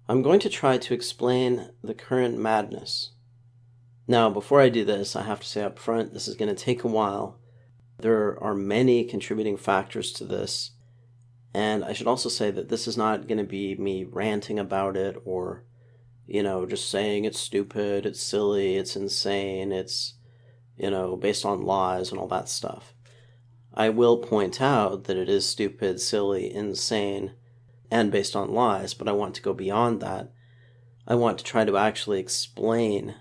I'm going to try to explain the current madness. Now, before I do this, I have to say up front, this is going to take a while. There are many contributing factors to this, and I should also say that this is not going to be me ranting about it or, just saying it's stupid, it's silly, it's insane, it's, based on lies and all that stuff. I will point out that it is stupid, silly, insane, and based on lies, but I want to go beyond that. I want to try to actually explain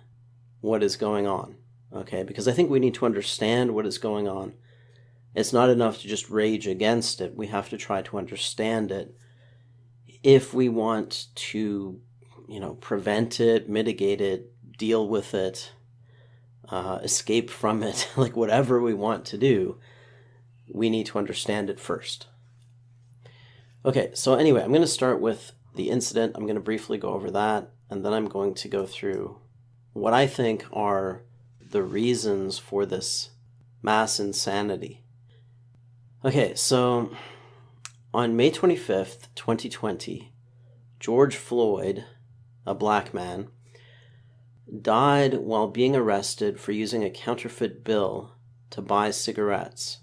what is going on, okay? Because I think we need to understand what is going on. It's not enough to just rage against it. We have to try to understand it if we want to, prevent it, mitigate it, deal with it, escape from it, like whatever we want to do, we need to understand it first. Okay, so anyway, I'm going to start with the incident. I'm going to briefly go over that, and then I'm going to go through what I think are the reasons for this mass insanity. Okay, so on May 25th, 2020, George Floyd, a black man, died while being arrested for using a counterfeit bill to buy cigarettes.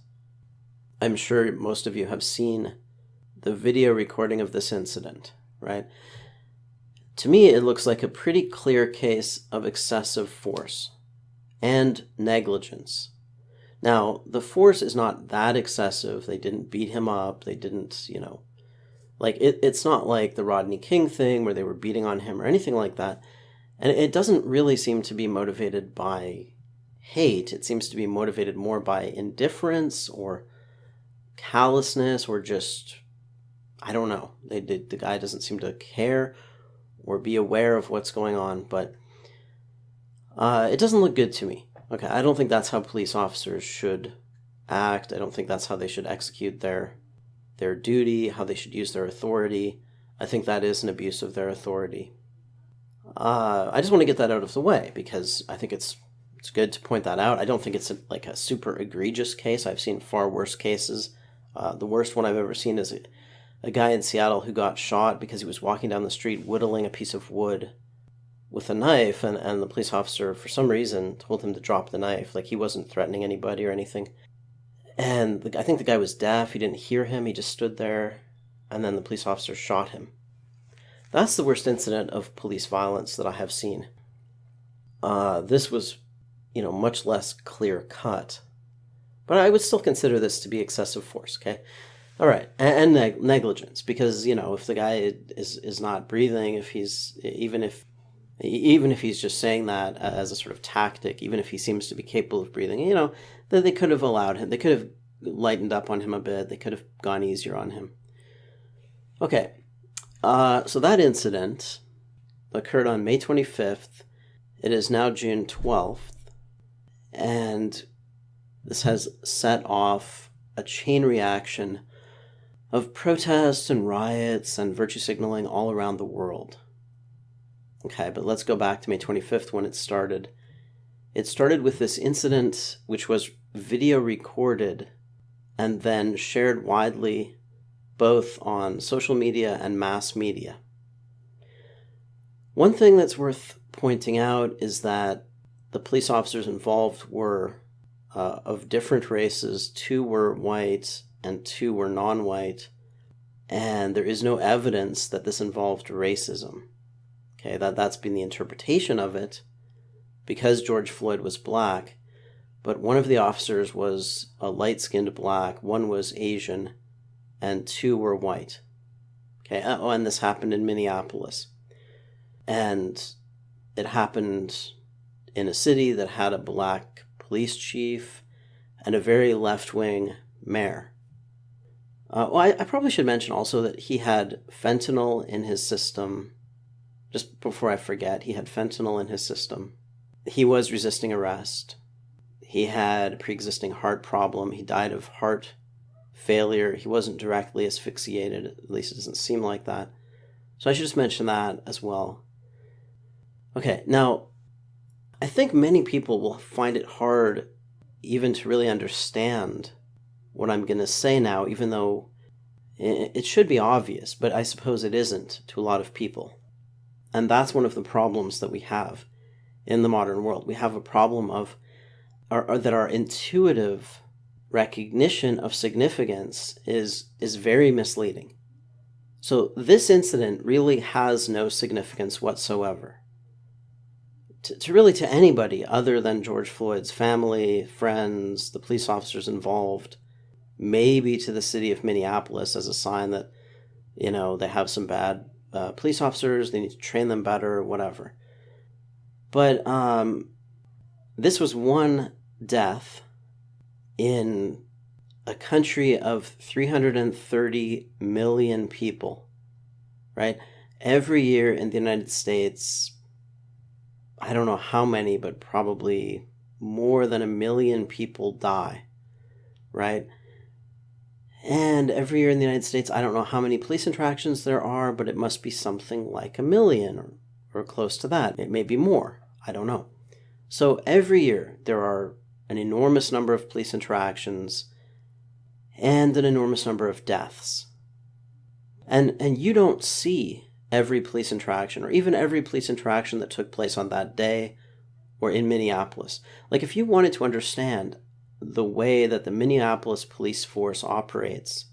I'm sure most of you have seen the video recording of this incident, right? To me, it looks like a pretty clear case of excessive force and negligence. Now, the force is not that excessive. They didn't beat him up. They didn't, it's not like the Rodney King thing where they were beating on him or anything like that. And it doesn't really seem to be motivated by hate. It seems to be motivated more by indifference or callousness or just, I don't know. The guy doesn't seem to care or be aware of what's going on, but it doesn't look good to me. Okay, I don't think that's how police officers should act. I don't think that's how they should execute their duty, how they should use their authority. I think that is an abuse of their authority. I just want to get that out of the way because I think it's good to point that out. I don't think it's a super egregious case. I've seen far worse cases. The worst one I've ever seen is a guy in Seattle who got shot because he was walking down the street whittling a piece of wood with a knife, and the police officer, for some reason, told him to drop the knife. Like, he wasn't threatening anybody or anything. And I think the guy was deaf. He didn't hear him. He just stood there, and then the police officer shot him. That's the worst incident of police violence that I have seen. This was, much less clear-cut. But I would still consider this to be excessive force, okay? All right, and negligence, because, if the guy is not breathing, even if he's just saying that as a sort of tactic, even if he seems to be capable of breathing, they could have allowed him, they could have lightened up on him a bit, they could have gone easier on him. Okay, so that incident occurred on May 25th. It is now June 12th, and this has set off a chain reaction of protests and riots and virtue signaling all around the world. Okay, but let's go back to May 25th when it started. It started with this incident which was video recorded and then shared widely both on social media and mass media. One thing that's worth pointing out is that the police officers involved were of different races. 2 were white and 2 were non-white, and there is no evidence that this involved racism. Okay, that's been the interpretation of it because George Floyd was black, but one of the officers was a light-skinned black, 1 was Asian, and 2 were white. Okay, and this happened in Minneapolis. And it happened in a city that had a black police chief and a very left-wing mayor. I probably should mention also that he had fentanyl in his system. Just before I forget, he had fentanyl in his system. He was resisting arrest. He had a pre-existing heart problem. He died of heart failure. He wasn't directly asphyxiated, at least it doesn't seem like that. So I should just mention that as well. Okay, now, I think many people will find it hard even to really understand what I'm going to say now, even though it should be obvious, but I suppose it isn't to a lot of people. And that's one of the problems that we have in the modern world. We have a problem of that our intuitive recognition of significance is very misleading. So this incident really has no significance whatsoever. To anybody other than George Floyd's family, friends, the police officers involved, maybe to the city of Minneapolis as a sign that, they have some bad police officers, they need to train them better, whatever. But this was one death in a country of 330 million people, right? Every year in the United States, I don't know how many, but probably more than 1 million people die, right? And every year in the United States, I don't know how many police interactions there are, but it must be something like 1 million or close to that. It may be more. I don't know. So every year there are an enormous number of police interactions and an enormous number of deaths. And you don't see every police interaction or even every police interaction that took place on that day or in Minneapolis. Like if you wanted to understand the way that the Minneapolis police force operates,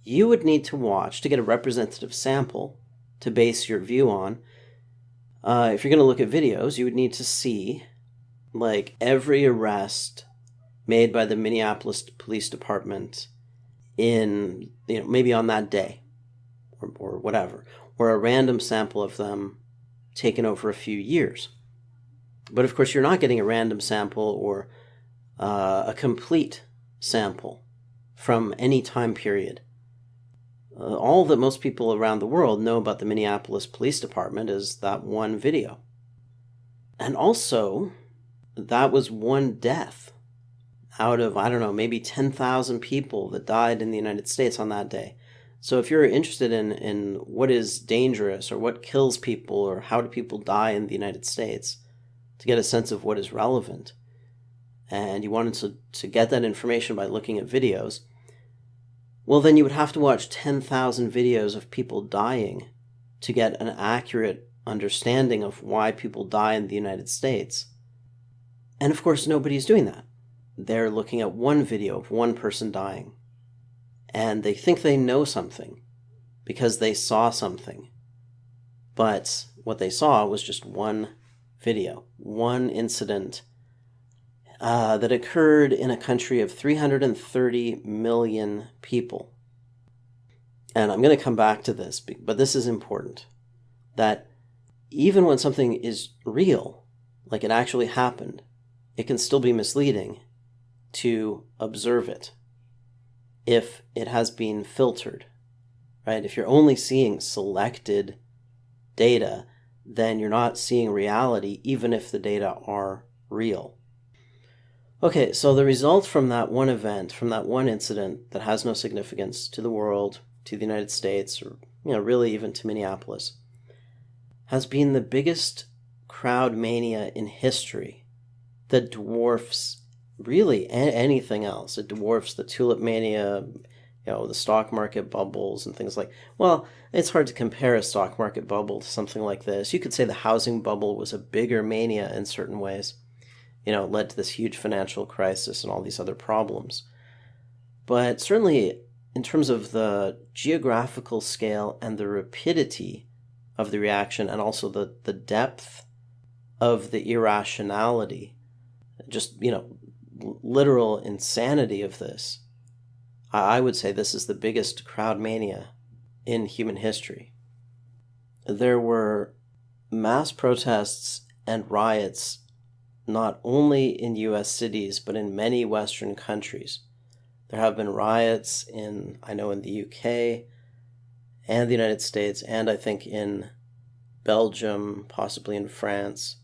you would need to watch to get a representative sample to base your view on. If you're going to look at videos, you would need to see like every arrest made by the Minneapolis Police Department in, maybe on that day or whatever, or a random sample of them taken over a few years. But of course, you're not getting a random sample or a complete sample from any time period. All that most people around the world know about the Minneapolis Police Department is that one video. And also, that was one death out of, I don't know, maybe 10,000 people that died in the United States on that day. So if you're interested in what is dangerous or what kills people or how do people die in the United States, to get a sense of what is relevant, and you wanted to get that information by looking at videos, well, then you would have to watch 10,000 videos of people dying to get an accurate understanding of why people die in the United States. And of course, nobody's doing that. They're looking at one video of one person dying, and they think they know something because they saw something. But what they saw was just one video, one incident that occurred in a country of 330 million people. And I'm going to come back to this, but this is important, that even when something is real, like it actually happened, it can still be misleading to observe it if it has been filtered, right? If you're only seeing selected data, then you're not seeing reality, even if the data are real. Okay, so the result from that one event, from that one incident that has no significance to the world, to the United States, or really even to Minneapolis, has been the biggest crowd mania in history that dwarfs really anything else. It dwarfs the tulip mania, the stock market bubbles and things like. Well, it's hard to compare a stock market bubble to something like this. You could say the housing bubble was a bigger mania in certain ways. It led to this huge financial crisis and all these other problems. But certainly, in terms of the geographical scale and the rapidity of the reaction, and also the depth of the irrationality, just, literal insanity of this, I would say this is the biggest crowd mania in human history. There were mass protests and riots not only in U.S. cities, but in many Western countries. There have been riots in the UK and the United States, and I think in Belgium, possibly in France.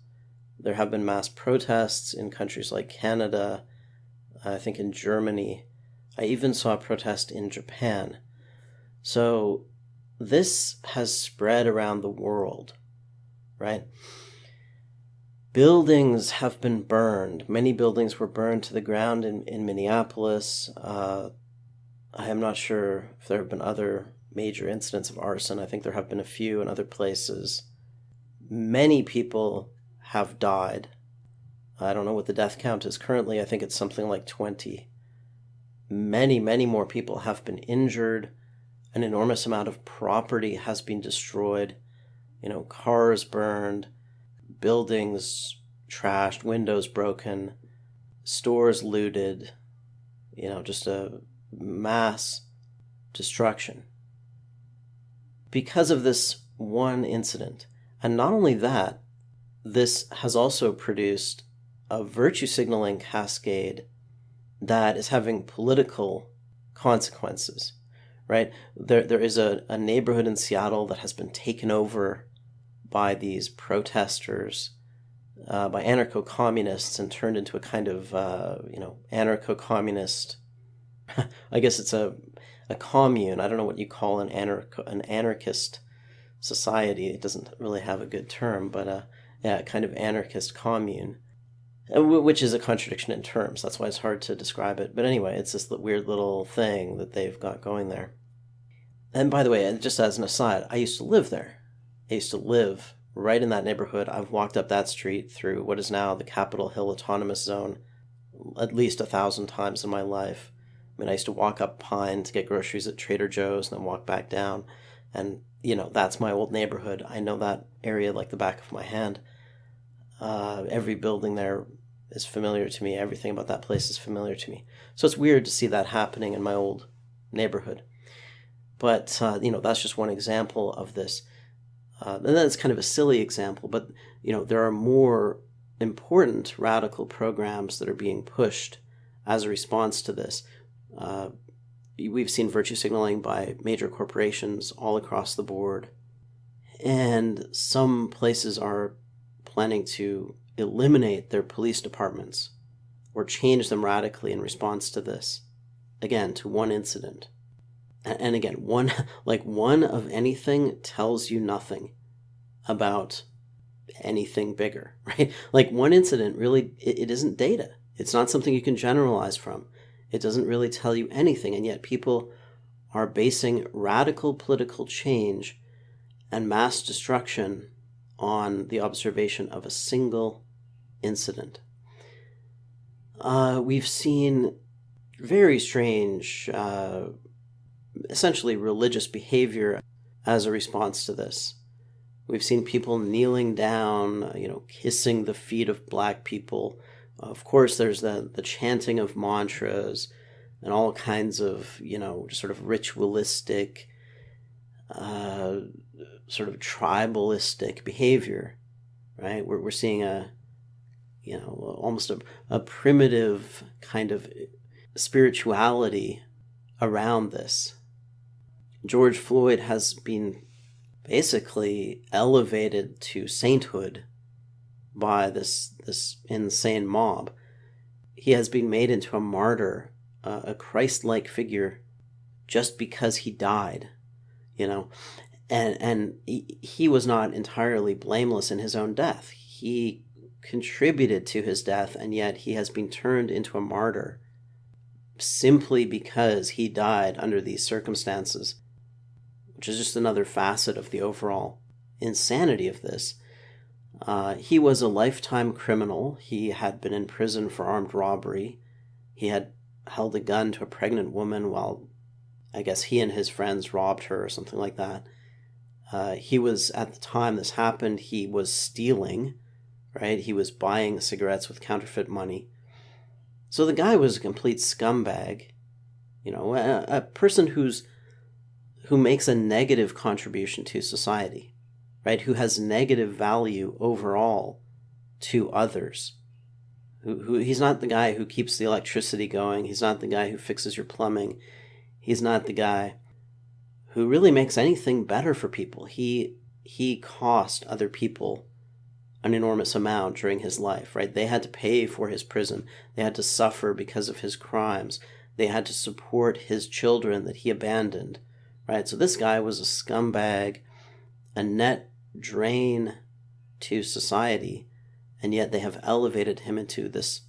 There have been mass protests in countries like Canada, I think in Germany. I even saw a protest in Japan. So this has spread around the world, right? Buildings have been burned. Many buildings were burned to the ground in Minneapolis. I am not sure if there have been other major incidents of arson. I think there have been a few in other places. Many people have died. I don't know what the death count is currently. I think it's something like 20. Many, many more people have been injured. An enormous amount of property has been destroyed. Cars burned, buildings trashed, windows broken, stores looted, just a mass destruction because of this one incident. And not only that, this has also produced a virtue signaling cascade that is having political consequences, right? There is a neighborhood in Seattle that has been taken over by these protesters, by anarcho-communists, and turned into a kind of, anarcho-communist. I guess it's a commune. I don't know what you call an anarchist society. It doesn't really have a good term, but a kind of anarchist commune, which is a contradiction in terms. That's why it's hard to describe it. But anyway, it's this weird little thing that they've got going there. And by the way, just as an aside, I used to live there. I used to live right in that neighborhood. I've walked up that street through what is now the Capitol Hill Autonomous Zone at least 1,000 times in my life. I used to walk up Pine to get groceries at Trader Joe's and then walk back down. And, that's my old neighborhood. I know that area like the back of my hand. Every building there is familiar to me. Everything about that place is familiar to me. So it's weird to see that happening in my old neighborhood. But, that's just one example of this. And that's kind of a silly example, but, there are more important radical programs that are being pushed as a response to this. We've seen virtue signaling by major corporations all across the board, and some places are planning to eliminate their police departments or change them radically in response to this. Again, to one incident. And again, one of anything tells you nothing about anything bigger, right? Like one incident really, it isn't data. It's not something you can generalize from. It doesn't really tell you anything, and yet people are basing radical political change and mass destruction on the observation of a single incident. We've seen very strange, essentially religious behavior as a response to this. We've seen people kneeling down, kissing the feet of black people. Of course, there's the chanting of mantras and all kinds of, just sort of ritualistic, sort of tribalistic behavior, right? We're seeing almost a primitive kind of spirituality around this. George Floyd has been basically elevated to sainthood by this insane mob. He has been made into a martyr, a Christ-like figure, just because he died, and he was not entirely blameless in his own death. He contributed to his death, and yet he has been turned into a martyr simply because he died under these circumstances, which is just another facet of the overall insanity of this. He was a lifetime criminal. He had been in prison for armed robbery. He had held a gun to a pregnant woman while, I guess, he and his friends robbed her or something like that. He was, at the time this happened, he was stealing, right? He was buying cigarettes with counterfeit money. So the guy was a complete scumbag, a person who makes a negative contribution to society, right? Who has negative value overall to others. Who he's not the guy who keeps the electricity going. He's not the guy who fixes your plumbing. He's not the guy who really makes anything better for people. He cost other people an enormous amount during his life, right? They had to pay for his prison. They had to suffer because of his crimes. They had to support his children that he abandoned, right? So this guy was a scumbag, a net drain to society, and yet they have elevated him into this,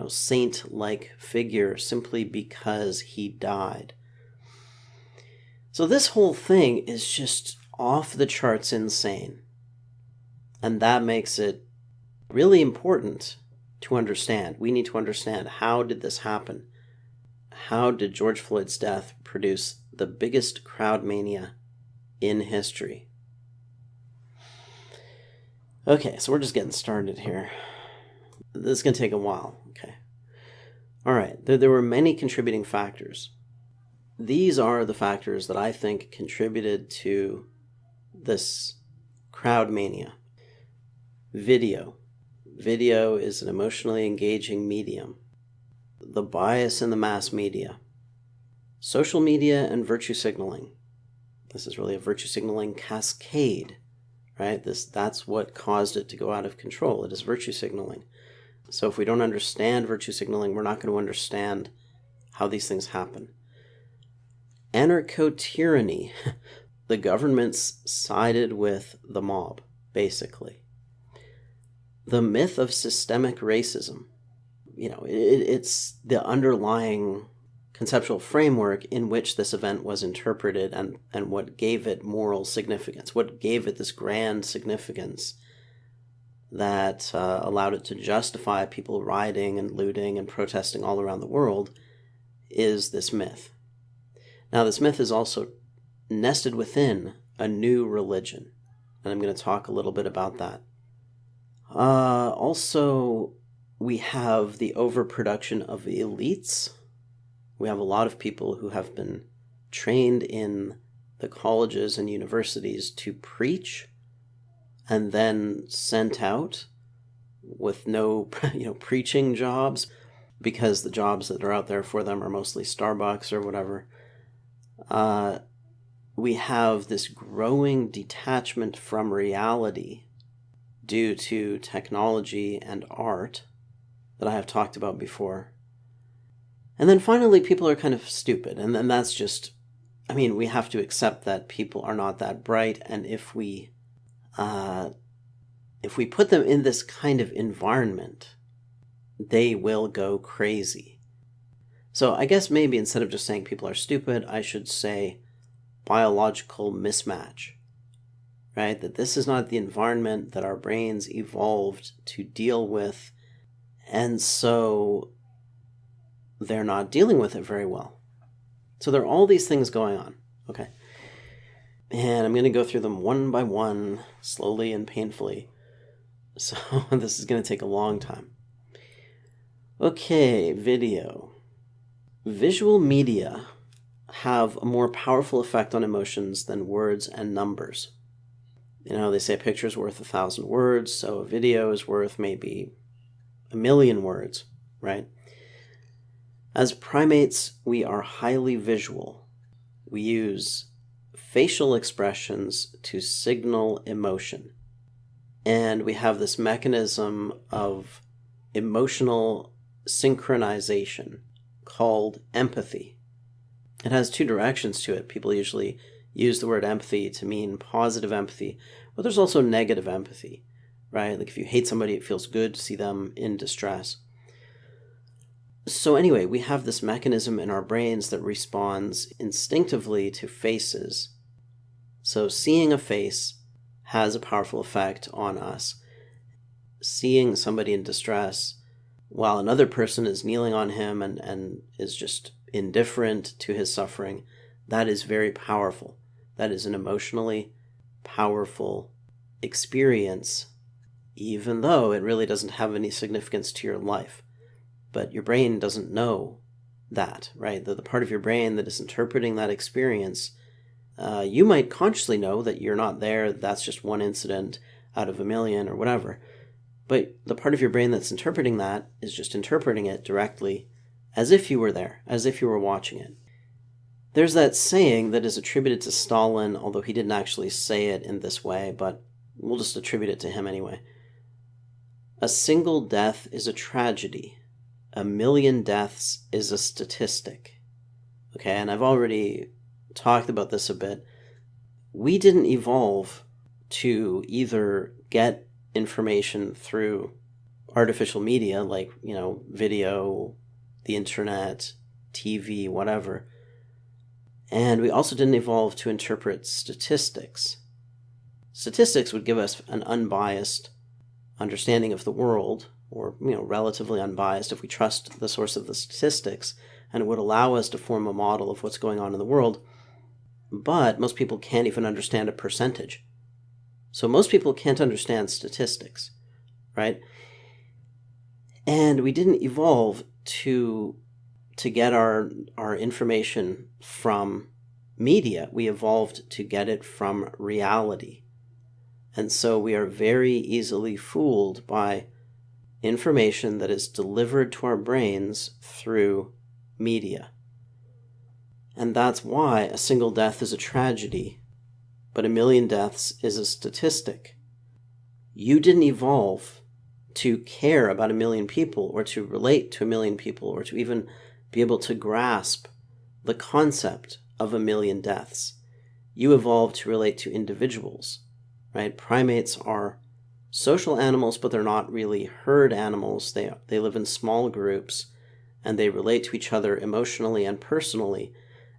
saint-like figure simply because he died. So this whole thing is just off the charts insane. And that makes it really important to understand. We need to understand, how did this happen? How did George Floyd's death produce the biggest crowd mania in history? Okay, so we're just getting started here. This is going to take a while. Okay. All right, there were many contributing factors. These are the factors that I think contributed to this crowd mania. Video. Video is an emotionally engaging medium. The bias in the mass media. Social media and virtue signaling. This is really a virtue signaling cascade, right? That's what caused it to go out of control. It is virtue signaling. So if we don't understand virtue signaling, we're not going to understand how these things happen. Anarcho-Tyranny. The governments sided with the mob, basically. The myth of systemic racism. It's the underlying conceptual framework in which this event was interpreted and what gave it moral significance, what gave it this grand significance that allowed it to justify people rioting and looting and protesting all around the world, is this myth. Now, this myth is also nested within a new religion, and I'm going to talk a little bit about that. Also, we have the overproduction of the elites. We have a lot of people who have been trained in the colleges and universities to preach and then sent out with no preaching jobs, because the jobs that are out there for them are mostly Starbucks or whatever. We have this growing detachment from reality due to technology and art that I have talked about before. And then finally, people are kind of stupid. And then that's just, we have to accept that people are not that bright. And if we put them in this kind of environment, they will go crazy. So I guess maybe instead of just saying people are stupid, I should say biological mismatch, right? That this is not the environment that our brains evolved to deal with, and so they're not dealing with it very well. So there are all these things going on, okay? And I'm going to go through them one by one, slowly and painfully. So this is going to take a long time. Okay, video. Visual media have a more powerful effect on emotions than words and numbers. They say a picture is worth 1,000 words, so a video is worth maybe 1,000,000 words, right? As primates, we are highly visual. We use facial expressions to signal emotion. And we have this mechanism of emotional synchronization called empathy. It has two directions to it. People usually use the word empathy to mean positive empathy, but there's also negative empathy, right? Like if you hate somebody, it feels good to see them in distress. So anyway, we have this mechanism in our brains that responds instinctively to faces. So seeing a face has a powerful effect on us. Seeing somebody in distress while another person is kneeling on him and is just indifferent to his suffering, that is very powerful. That is an emotionally powerful experience, even though it really doesn't have any significance to your life. But your brain doesn't know that, right? The part of your brain that is interpreting that experience, you might consciously know that you're not there, that's just one incident out of 1,000,000 or whatever. But the part of your brain that's interpreting that is just interpreting it directly as if you were there, as if you were watching it. There's that saying that is attributed to Stalin, although he didn't actually say it in this way, but we'll just attribute it to him anyway. A single death is a tragedy. 1,000,000 deaths is a statistic. Okay, and I've already talked about this a bit. We didn't evolve to either get information through artificial media like, video, the internet, TV, whatever. And we also didn't evolve to interpret statistics. statistics would give us an unbiased understanding of the world, or relatively unbiased if we trust the source of the statistics, and it would allow us to form a model of what's going on in the world. But most people can't even understand a percentage. So most people can't understand statistics, right? And we didn't evolve to get our information from media. We evolved to get it from reality. And so we are very easily fooled by information that is delivered to our brains through media. And that's why a single death is a tragedy, but 1 million deaths is a statistic. You didn't evolve to care about 1 million people, or to relate to 1 million people, or to even be able to grasp the concept of 1 million deaths. You evolved to relate to individuals, right? Primates are social animals, but they're not really herd animals. They live in small groups, and they relate to each other emotionally and personally.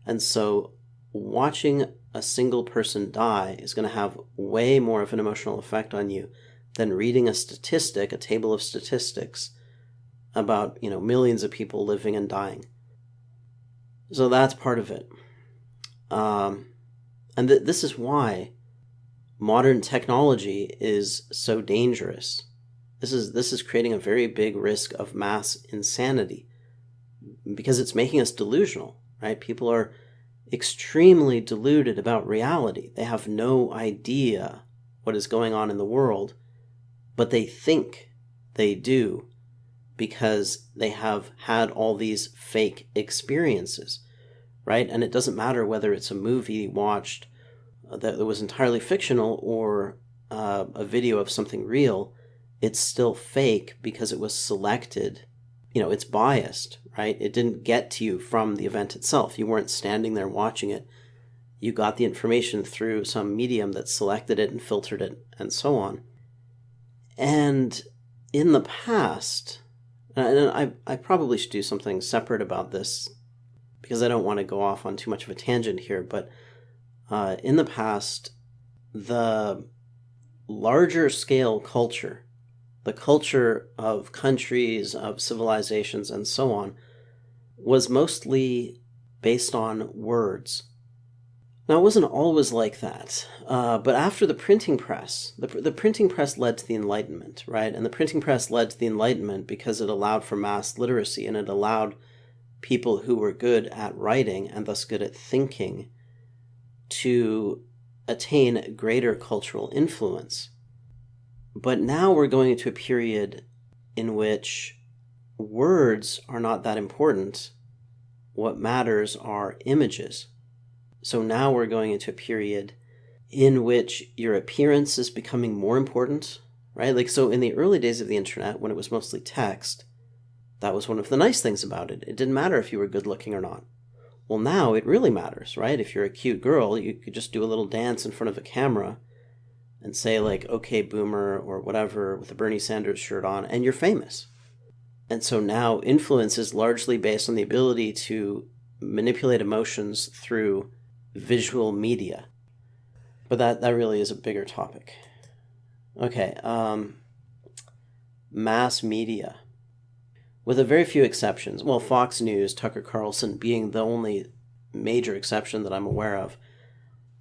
And so watching a single person die is going to have way more of an emotional effect on you than reading a statistic, a table of statistics about, millions of people living and dying. So that's part of it. And this is why modern technology is so dangerous. This is creating a very big risk of mass insanity, because it's making us delusional, right? People are extremely deluded about reality. They have no idea what is going on in the world, but they think they do because they have had all these fake experiences, right? And it doesn't matter whether it's a movie watched that was entirely fictional or a video of something real. It's still fake because it was selected. It's biased, right? It didn't get to you from the event itself. You weren't standing there watching it. You got the information through some medium that selected it and filtered it and so on. And in the past, and I probably should do something separate about this because I don't want to go off on too much of a tangent here, but in the past, the larger scale culture, the culture of countries, of civilizations, and so on, was mostly based on words. Now, it wasn't always like that, but after the printing press, the printing press led to the Enlightenment, right? And the printing press led to the Enlightenment because it allowed for mass literacy, and it allowed people who were good at writing, and thus good at thinking, to attain greater cultural influence. But now we're going into a period in which words are not that important. What matters are images. So now we're going into a period in which your appearance is becoming more important, right? Like, so in the early days of the internet, when it was mostly text, that was one of the nice things about it. It didn't matter if you were good looking or not. Well, now it really matters, right? If you're a cute girl, you could just do a little dance in front of a camera and say like, okay, boomer, or whatever, with a Bernie Sanders shirt on, and you're famous. And so now influence is largely based on the ability to manipulate emotions through visual media. But that really is a bigger topic. Okay, mass media. With a very few exceptions, well, Fox News, Tucker Carlson being the only major exception that I'm aware of,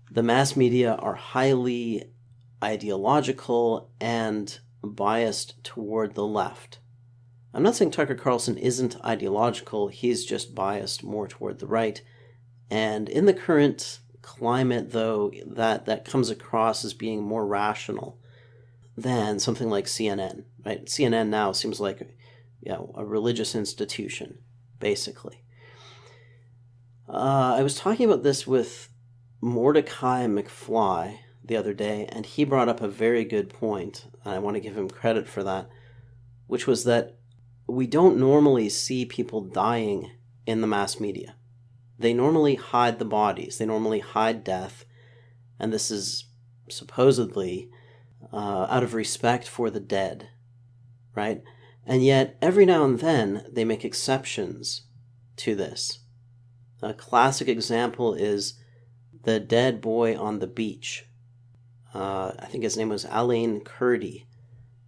the mass media are highly ideological and biased toward the left. I'm not saying Tucker Carlson isn't ideological, he's just biased more toward the right. And in the current climate, though, that comes across as being more rational than something like CNN, right? CNN now seems like a religious institution, basically. I was talking about this with Mordecai McFly the other day, and he brought up a very good point, and I want to give him credit for that, which was that we don't normally see people dying in the mass media. They normally hide the bodies. They normally hide death, and this is supposedly out of respect for the dead, right? And yet, every now and then, they make exceptions to this. A classic example is the dead boy on the beach. I think his name was Alain Kurdi,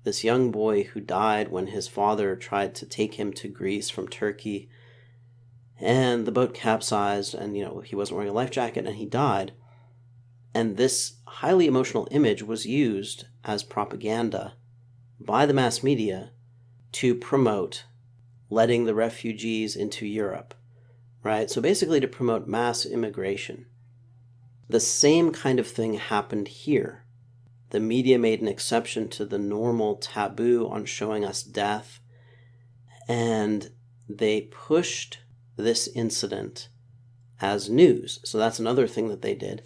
this young boy who died when his father tried to take him to Greece from Turkey, and the boat capsized, and he wasn't wearing a life jacket, and he died. And this highly emotional image was used as propaganda by the mass media to promote letting the refugees into Europe, right? So basically to promote mass immigration. The same kind of thing happened here. The media made an exception to the normal taboo on showing us death, and they pushed this incident as news. So that's another thing that they did.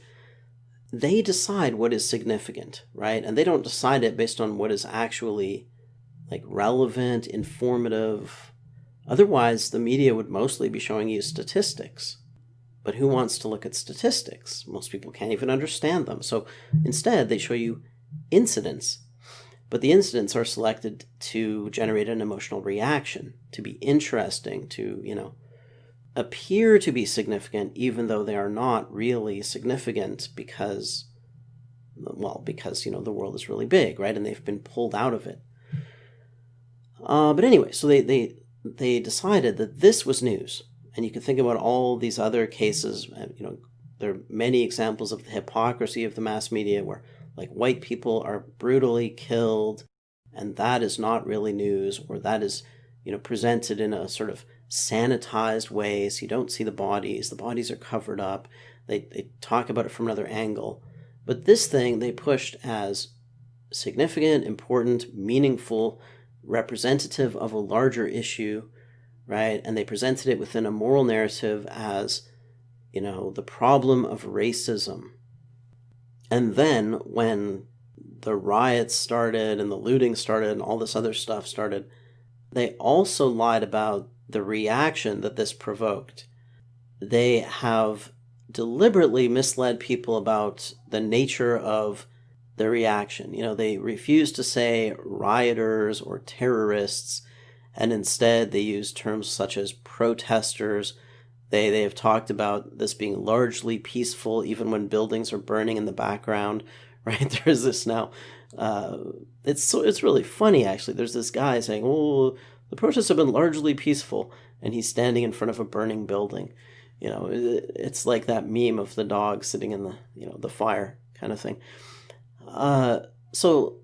They decide what is significant, right? And they don't decide it based on what is actually relevant, informative. Otherwise, the media would mostly be showing you statistics. But who wants to look at statistics? Most people can't even understand them. So instead, they show you incidents. But the incidents are selected to generate an emotional reaction, to be interesting, to, appear to be significant, even though they are not really significant because the world is really big, right? And they've been pulled out of it. But anyway, so they decided that this was news. And you can think about all these other cases. There are many examples of the hypocrisy of the mass media where white people are brutally killed, and that is not really news, or that is presented in a sort of sanitized way, so you don't see the bodies are covered up. They talk about it from another angle. But this thing they pushed as significant, important, meaningful, representative of a larger issue, right? And they presented it within a moral narrative as, the problem of racism. And then when the riots started and the looting started and all this other stuff started, they also lied about the reaction that this provoked. They have deliberately misled people about the nature of the reaction. They refuse to say rioters or terrorists, and instead they use terms such as protesters. They have talked about this being largely peaceful, even when buildings are burning in the background, right? There's this now. It's really funny, actually. There's this guy saying, "Oh, the protests have been largely peaceful," and he's standing in front of a burning building. It's like that meme of the dog sitting in the fire kind of thing. So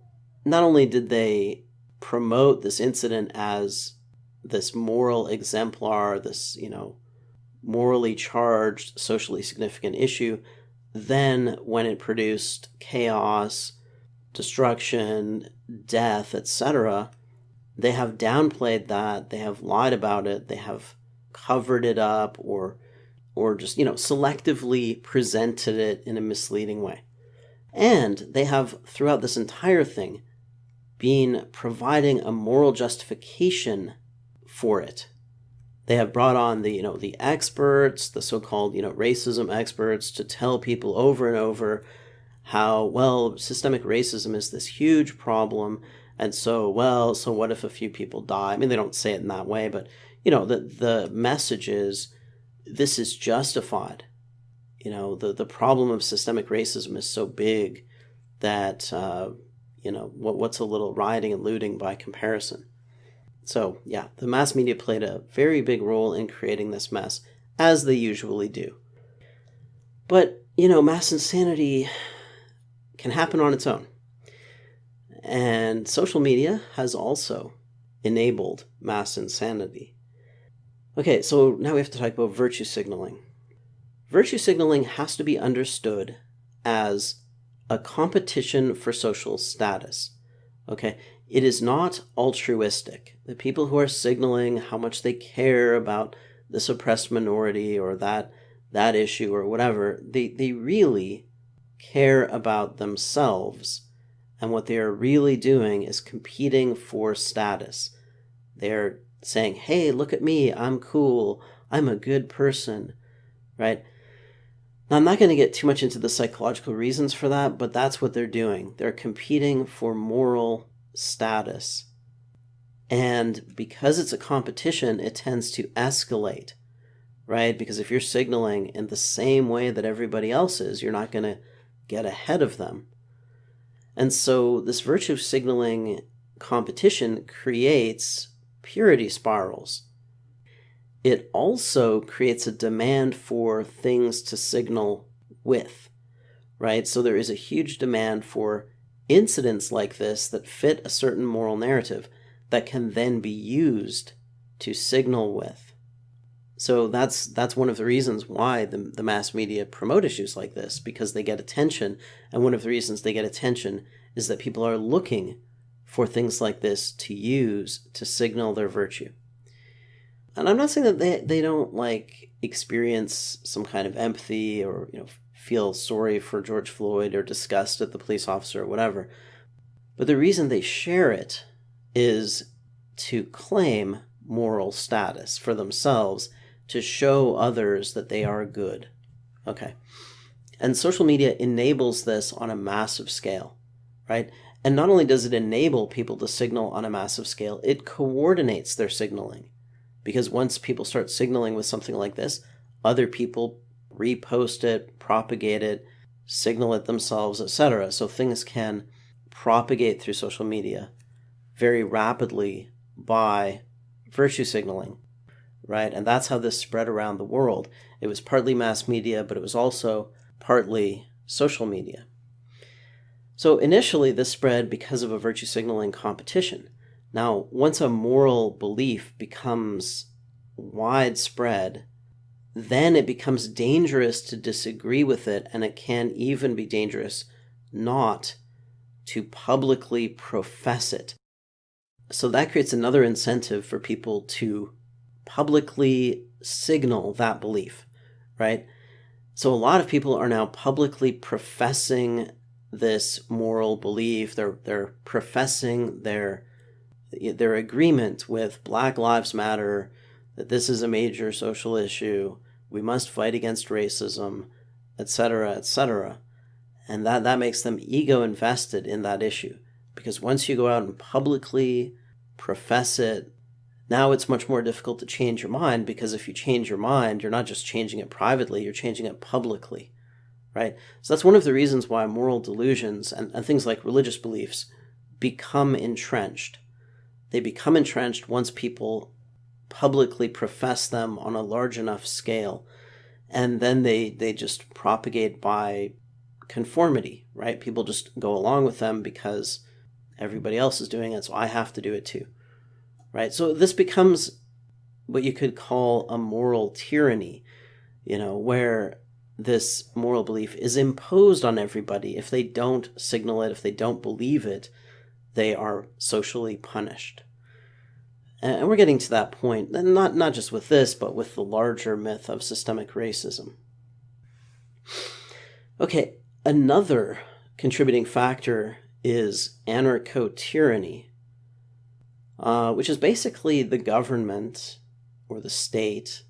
not only did they promote this incident as this moral exemplar, this, morally charged, socially significant issue, then when it produced chaos, destruction, death, etc., they have downplayed that, they have lied about it, they have covered it up, or just, selectively presented it in a misleading way. And they have, throughout this entire thing, been providing a moral justification for it. They have brought on the experts, the so-called, racism experts, to tell people over and over how, systemic racism is this huge problem. And so what if a few people die? I mean, they don't say it in that way, but, the message is this is justified. The problem of systemic racism is so big that, what's a little rioting and looting by comparison? So, yeah, the mass media played a very big role in creating this mess, as they usually do. But, mass insanity can happen on its own. And social media has also enabled mass insanity. Okay, so now we have to talk about virtue signaling. Virtue signaling has to be understood as a competition for social status. Okay, it is not altruistic. The people who are signaling how much they care about this oppressed minority or that issue or whatever, they really care about themselves, and what they are really doing is competing for status. They're saying, hey, look at me, I'm cool, I'm a good person, right? Now, I'm not going to get too much into the psychological reasons for that, but that's what they're doing. They're competing for moral status. And because it's a competition, it tends to escalate, right? Because if you're signaling in the same way that everybody else is, you're not going to get ahead of them. And so this virtue signaling competition creates purity spirals. It also creates a demand for things to signal with, right? So there is a huge demand for incidents like this that fit a certain moral narrative that can then be used to signal with. So that's one of the reasons why the mass media promote issues like this, because they get attention. And one of the reasons they get attention is that people are looking for things like this to use to signal their virtue. And I'm not saying that they don't experience some kind of empathy or feel sorry for George Floyd or disgust at the police officer or whatever. But the reason they share it is to claim moral status for themselves, to show others that they are good. Okay. And social media enables this on a massive scale, right? And not only does it enable people to signal on a massive scale, it coordinates their signaling. Because once people start signaling with something like this, other people repost it, propagate it, signal it themselves, etc. So things can propagate through social media very rapidly by virtue signaling, right? And that's how this spread around the world. It was partly mass media, but it was also partly social media. So initially, this spread because of a virtue signaling competition. Now, once a moral belief becomes widespread, then it becomes dangerous to disagree with it, and it can even be dangerous not to publicly profess it. So that creates another incentive for people to publicly signal that belief, right? So a lot of people are now publicly professing this moral belief. They're professing their agreement with Black Lives Matter, that this is a major social issue, we must fight against racism, etc., etc. And that makes them ego invested in that issue. Because once you go out and publicly profess it, now it's much more difficult to change your mind, because if you change your mind, you're not just changing it privately, you're changing it publicly, right? So that's one of the reasons why moral delusions and things like religious beliefs become entrenched. They become entrenched once people publicly profess them on a large enough scale, and then they just propagate by conformity, right? People just go along with them because everybody else is doing it, so I have to do it too, right? So this becomes what you could call a moral tyranny, where this moral belief is imposed on everybody. If they don't signal it, if they don't believe it, they are socially punished. And we're getting to that point, not just with this, but with the larger myth of systemic racism. Okay, another contributing factor is anarcho-tyranny, which is basically the government or the state.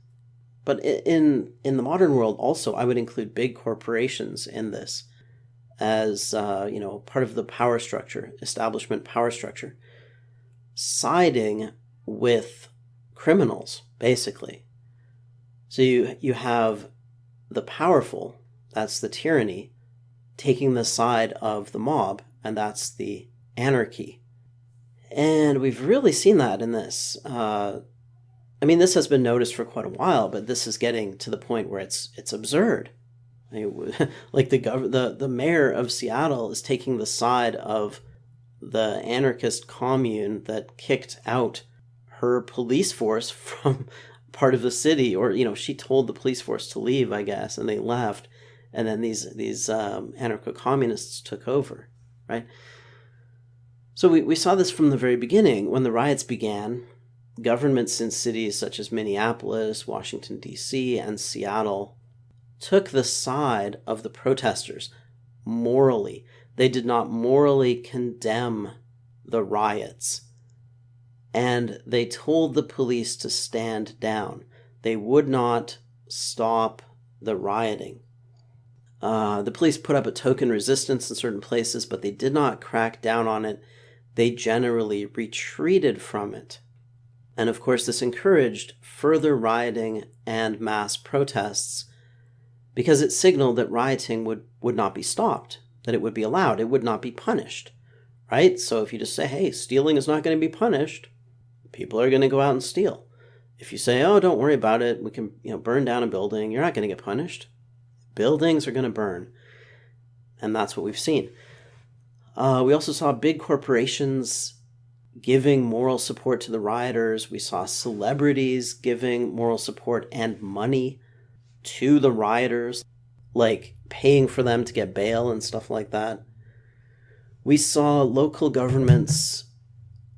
But in the modern world also, I would include big corporations in this as part of the power structure, establishment power structure, siding with criminals, basically. So you have the powerful, that's the tyranny, taking the side of the mob, and that's the anarchy. And we've really seen that in this. This has been noticed for quite a while, but this is getting to the point where it's absurd. Like the mayor of Seattle is taking the side of the anarchist commune that kicked out her police force from part of the city, or she told the police force to leave, I guess, and they left, and then these anarcho-communists took over, right? So we saw this from the very beginning. When the riots began, governments in cities such as Minneapolis, Washington, D.C., and Seattle took the side of the protesters morally. They did not morally condemn the riots. And they told the police to stand down. They would not stop the rioting. The police put up a token resistance in certain places, but they did not crack down on it. They generally retreated from it. And of course, this encouraged further rioting and mass protests because it signaled that rioting would not be stopped. that it would be allowed. It would not be punished, right? So if you just say, hey, stealing is not going to be punished, people are going to go out and steal. If you say, oh, don't worry about it, we can burn down a building, you're not going to get punished. Buildings are going to burn. And that's what we've seen. We also saw big corporations giving moral support to the rioters. We saw celebrities giving moral support and money to the rioters, like paying for them to get bail and stuff like that. We saw local governments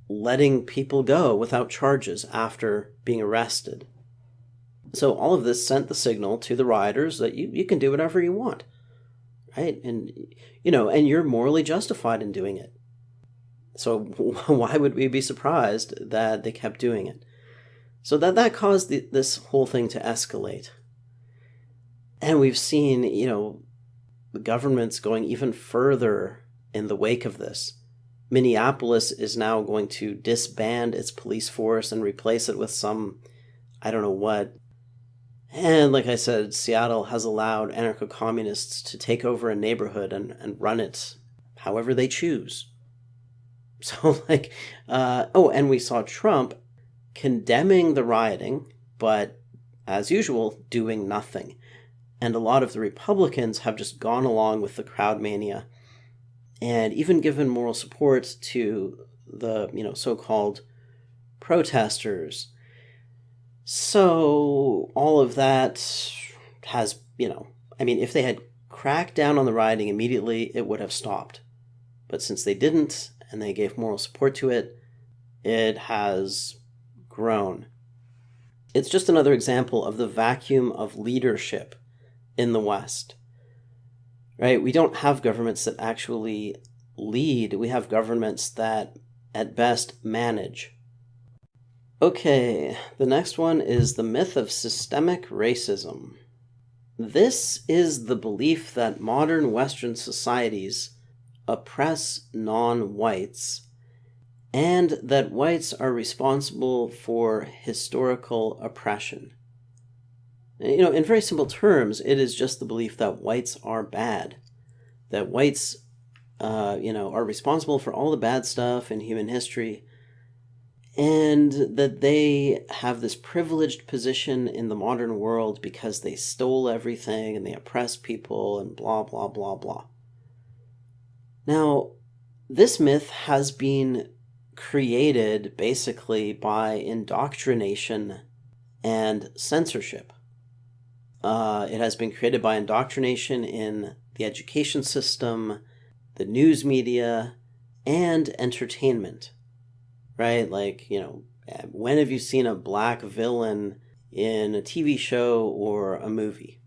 letting people go without charges after being arrested. So all of this sent the signal to the rioters that you can do whatever you want, right? And, and you're morally justified in doing it. So why would we be surprised that they kept doing it? So that caused this whole thing to escalate. And we've seen, the governments going even further in the wake of this. Minneapolis is now going to disband its police force and replace it with some, I don't know what. And like I said, Seattle has allowed anarcho-communists to take over a neighborhood and run it however they choose. So and we saw Trump condemning the rioting, but as usual, doing nothing. And a lot of the Republicans have just gone along with the crowd mania and even given moral support to the, so-called protesters. So all of that has, if they had cracked down on the rioting immediately, it would have stopped. But since they didn't, and they gave moral support to it, it has grown. It's just another example of the vacuum of leadership in the West. Right? We don't have governments that actually lead. We have governments that, at best, manage. Okay, the next one is the myth of systemic racism. This is the belief that modern Western societies oppress non-whites and that whites are responsible for historical oppression. In very simple terms, it is just the belief that whites are bad, that whites, are responsible for all the bad stuff in human history, and that they have this privileged position in the modern world because they stole everything and they oppressed people and blah, blah, blah, blah. Now, this myth has been created basically by indoctrination and censorship. It has been created by indoctrination in the education system, the news media, and entertainment, right? Like, when have you seen a black villain in a TV show or a movie?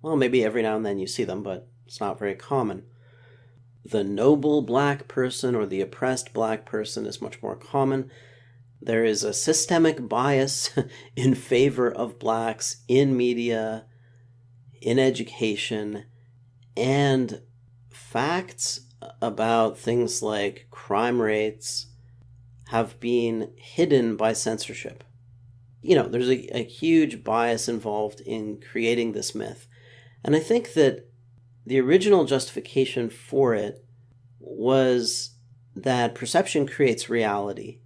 Well, maybe every now and then you see them, but it's not very common. The noble black person or the oppressed black person is much more common. There is a systemic bias in favor of blacks in media, in education, and facts about things like crime rates have been hidden by censorship. There's a huge bias involved in creating this myth. And I think that the original justification for it was that perception creates reality.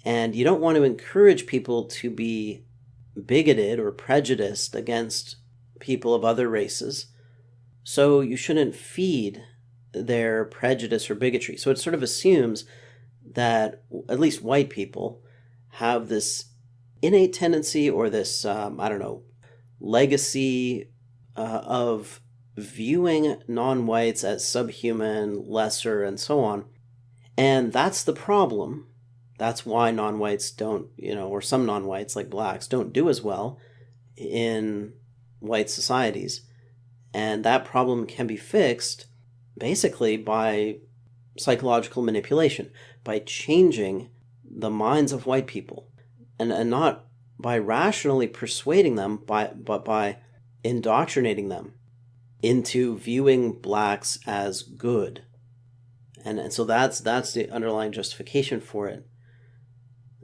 And you don't want to encourage people to be bigoted or prejudiced against people of other races. So you shouldn't feed their prejudice or bigotry. So it sort of assumes that at least white people have this innate tendency or this, legacy of viewing non-whites as subhuman, lesser, and so on. And that's the problem. That's why non-whites don't, or some non-whites like blacks don't do as well in white societies. And that problem can be fixed basically by psychological manipulation, by changing the minds of white people, and not by rationally persuading them, but by indoctrinating them into viewing blacks as good. And so that's the underlying justification for it.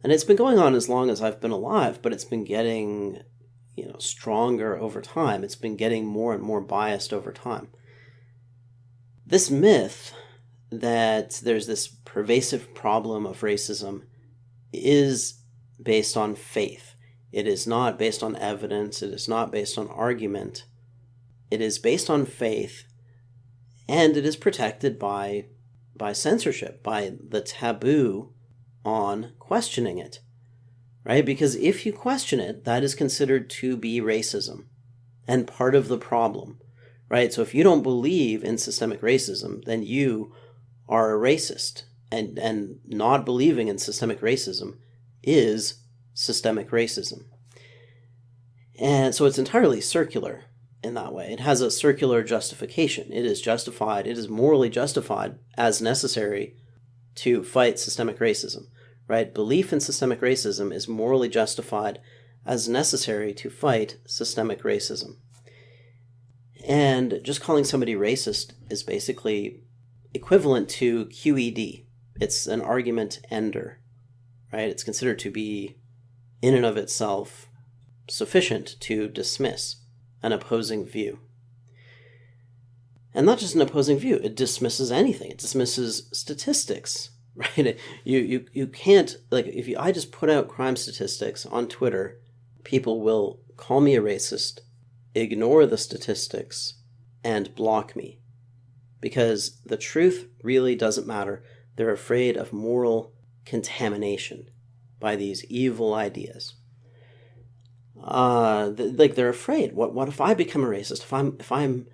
And it's been going on as long as I've been alive, but it's been getting, stronger over time. It's been getting more and more biased over time. This myth that there's this pervasive problem of racism is based on faith. It is not based on evidence. It is not based on argument. It is based on faith, and it is protected by censorship, by the taboo on questioning it, right? Because if you question it, that is considered to be racism and part of the problem, right? So if you don't believe in systemic racism, then you are a racist, and not believing in systemic racism is systemic racism. And so it's entirely circular in that way. It has a circular justification. It is justified, it is morally justified as necessary to fight systemic racism, right? Belief in systemic racism is morally justified as necessary to fight systemic racism. And just calling somebody racist is basically equivalent to QED. It's an argument ender, right? It's considered to be, in and of itself, sufficient to dismiss an opposing view. And not just an opposing view, it dismisses anything. It dismisses statistics, right? You can't, like, if I just put out crime statistics on Twitter, people will call me a racist, ignore the statistics, and block me. Because the truth really doesn't matter. They're afraid of moral contamination by these evil ideas. They're afraid. What if I become a racist? If I'm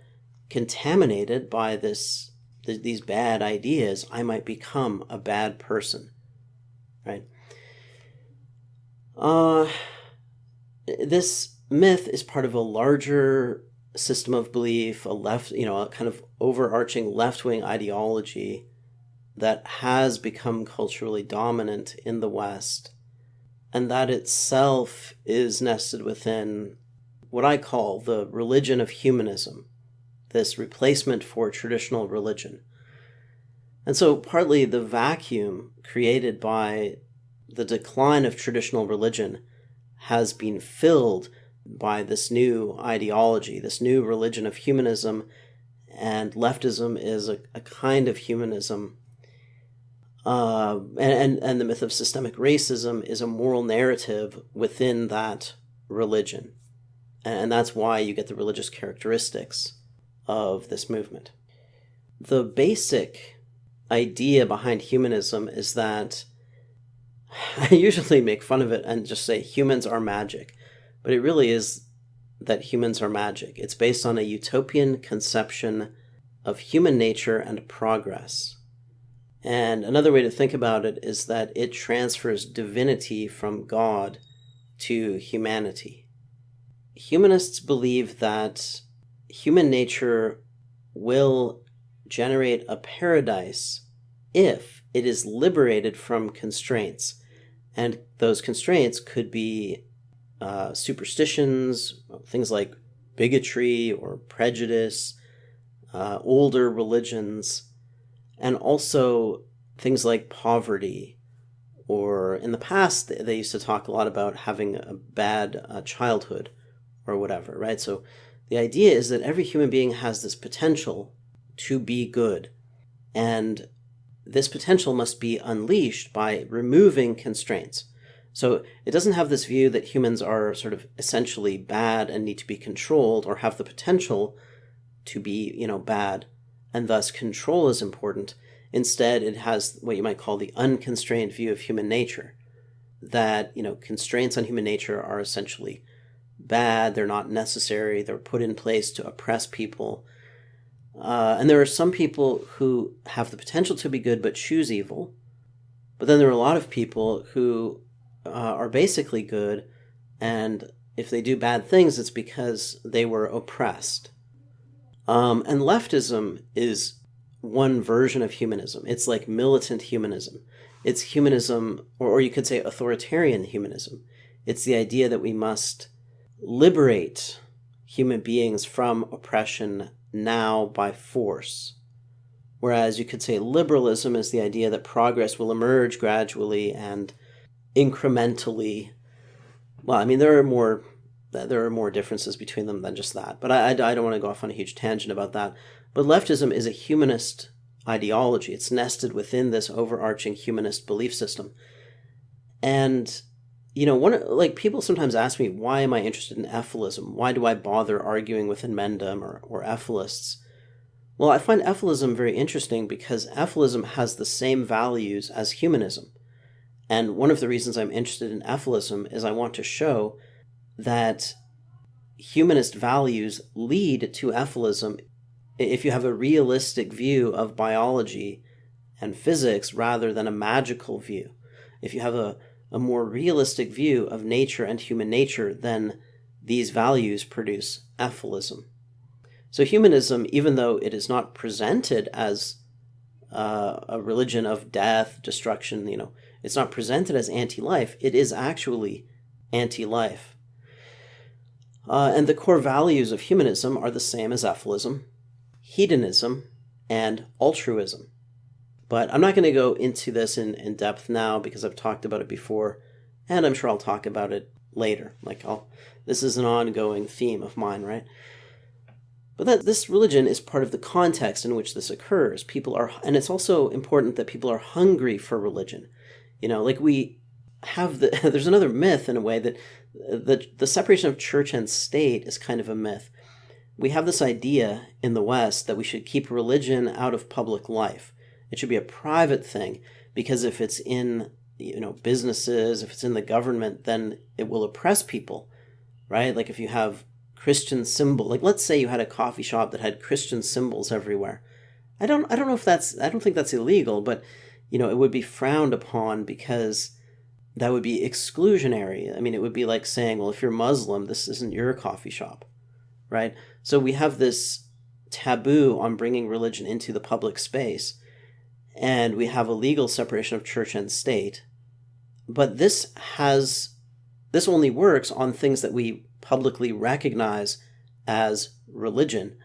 contaminated by these bad ideas, I might become a bad person, right? This myth is part of a larger system of belief, a kind of overarching left-wing ideology that has become culturally dominant in the West, and that itself is nested within what I call the religion of humanism, this replacement for traditional religion. And so partly the vacuum created by the decline of traditional religion has been filled by this new ideology, this new religion of humanism, and leftism is a kind of humanism. And the myth of systemic racism is a moral narrative within that religion. And that's why you get the religious characteristics of this movement. The basic idea behind humanism is that I usually make fun of it and just say humans are magic, but it really is that humans are magic. It's based on a utopian conception of human nature and progress. And another way to think about it is that it transfers divinity from God to humanity. Humanists believe that human nature will generate a paradise if it is liberated from constraints. And those constraints could be superstitions, things like bigotry or prejudice, older religions, and also things like poverty, or in the past they used to talk a lot about having a bad childhood or whatever, right? So the idea is that every human being has this potential to be good, and this potential must be unleashed by removing constraints. So it doesn't have this view that humans are sort of essentially bad and need to be controlled, or have the potential to be, bad, and thus control is important. Instead, it has what you might call the unconstrained view of human nature, that, constraints on human nature are essentially bad, they're not necessary, they're put in place to oppress people. And there are some people who have the potential to be good but choose evil. But then there are a lot of people who are basically good, and if they do bad things, it's because they were oppressed. And leftism is one version of humanism. It's like militant humanism. It's humanism, or you could say authoritarian humanism. It's the idea that we must liberate human beings from oppression now by force. Whereas you could say liberalism is the idea that progress will emerge gradually and incrementally. Well, there are more differences between them than just that. But I don't want to go off on a huge tangent about that. But leftism is a humanist ideology. It's nested within this overarching humanist belief system. And, people sometimes ask me, why am I interested in Ephilism? Why do I bother arguing with Enmendum or Ephilists? Well, I find Ephilism very interesting because Ephilism has the same values as humanism. And one of the reasons I'm interested in Ephilism is I want to show that humanist values lead to Ephilism if you have a realistic view of biology and physics rather than a magical view. If you have a more realistic view of nature and human nature, then these values produce Ephilism. So humanism, even though it is not presented as a religion of death, destruction, it's not presented as anti-life, it is actually anti-life. And the core values of humanism are the same as Ephilism: hedonism and altruism. But I'm not going to go into this in depth now because I've talked about it before, and I'm sure I'll talk about it later. This is an ongoing theme of mine, right? But this religion is part of the context in which this occurs. And it's also important that people are hungry for religion. We have there's another myth in a way that the separation of church and state is kind of a myth. We have this idea in the West that we should keep religion out of public life. It should be a private thing, because if it's in businesses, if it's in the government, then it will oppress people, right? Like if you have Christian symbol, let's say you had a coffee shop that had Christian symbols everywhere. I don't think that's illegal, but it would be frowned upon because that would be exclusionary. I mean, it would be like saying, well, if you're Muslim, this isn't your coffee shop, right? So we have this taboo on bringing religion into the public space, and we have a legal separation of church and state. But this only works on things that we publicly recognize as religion,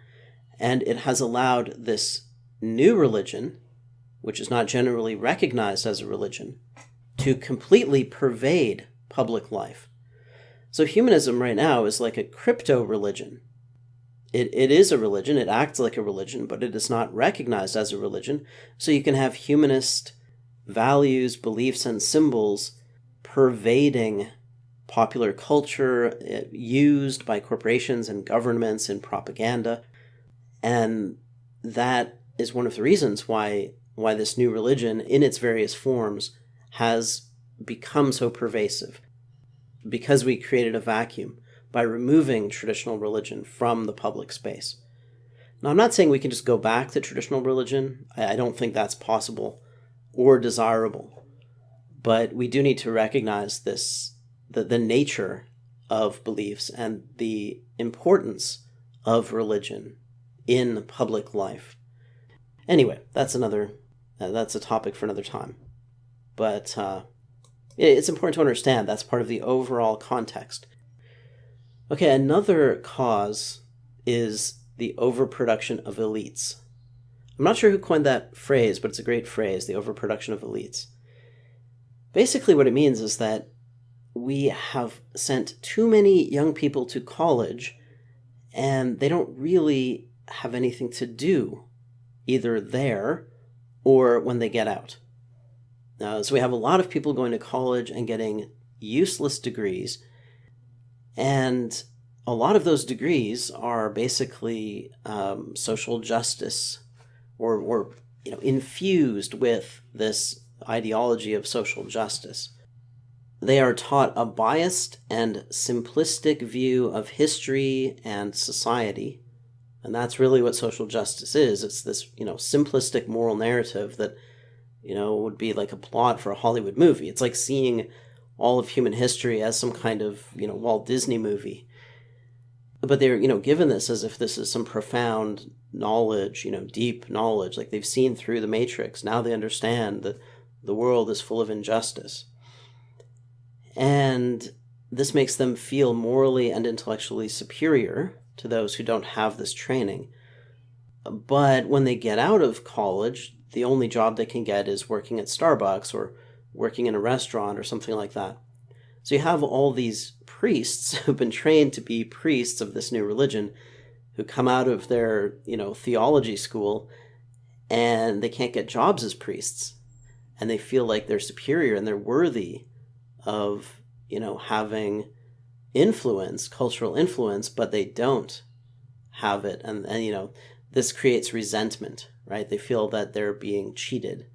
and it has allowed this new religion, which is not generally recognized as a religion, to completely pervade public life. So humanism right now is like a crypto religion. It is a religion, it acts like a religion, but it is not recognized as a religion. So you can have humanist values, beliefs, and symbols pervading popular culture, used by corporations and governments in propaganda. And that is one of the reasons why this new religion, in its various forms, has become so pervasive. Because we created a vacuum by removing traditional religion from the public space. Now, I'm not saying we can just go back to traditional religion. I don't think that's possible or desirable. But we do need to recognize the nature of beliefs and the importance of religion in public life. Anyway, that's a topic for another time. But it's important to understand that's part of the overall context. Okay, another cause is the overproduction of elites. I'm not sure who coined that phrase, but it's a great phrase, the overproduction of elites. Basically what it means is that we have sent too many young people to college, and they don't really have anything to do either there or when they get out. So we have a lot of people going to college and getting useless degrees, and a lot of those degrees are basically social justice or infused with this ideology of social justice. They are taught a biased and simplistic view of history and society, and that's really what social justice is. It's this simplistic moral narrative that would be like a plot for a Hollywood movie. It's like seeing all of human history as some kind of Walt Disney movie. But they're given this as if this is some profound knowledge, deep knowledge, like they've seen through the Matrix. Now they understand that the world is full of injustice. And this makes them feel morally and intellectually superior to those who don't have this training. But when they get out of college, the only job they can get is working at Starbucks or working in a restaurant or something like that. So you have all these priests who've been trained to be priests of this new religion, who come out of their, theology school and they can't get jobs as priests, and they feel like they're superior and they're worthy of, having influence, cultural influence, but they don't have it. And this creates resentment, right? They feel that they're being cheated.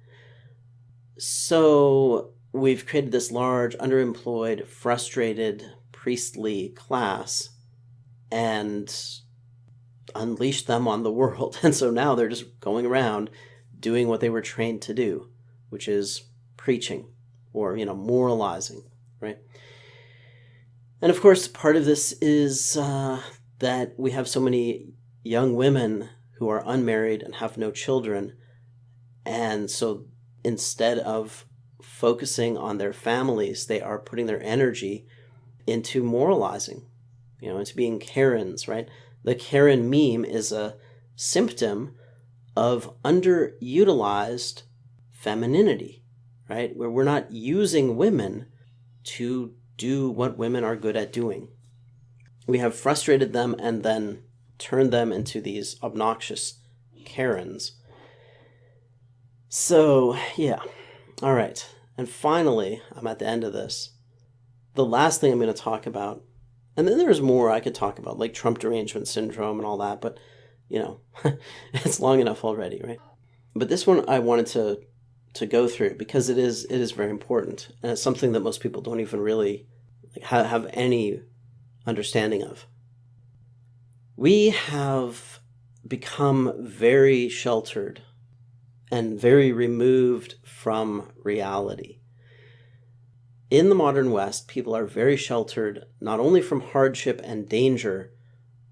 So we've created this large, underemployed, frustrated, priestly class and unleashed them on the world. And so now they're just going around doing what they were trained to do, which is preaching or, moralizing, right? And of course, part of this is that we have so many young women who are unmarried and have no children. And so instead of focusing on their families, they are putting their energy into moralizing, into being Karens, right? The Karen meme is a symptom of underutilized femininity, right? Where we're not using women to do what women are good at doing. We have frustrated them and then turned them into these obnoxious Karens. So, yeah. All right. And finally, I'm at the end of this. The last thing I'm going to talk about, and then there's more I could talk about, like Trump derangement syndrome and all that, but, it's long enough already, right? But this one I wanted to go through because it is very important, and it's something that most people don't even really have any understanding of. We have become very sheltered and very removed from reality. In the modern West, people are very sheltered not only from hardship and danger,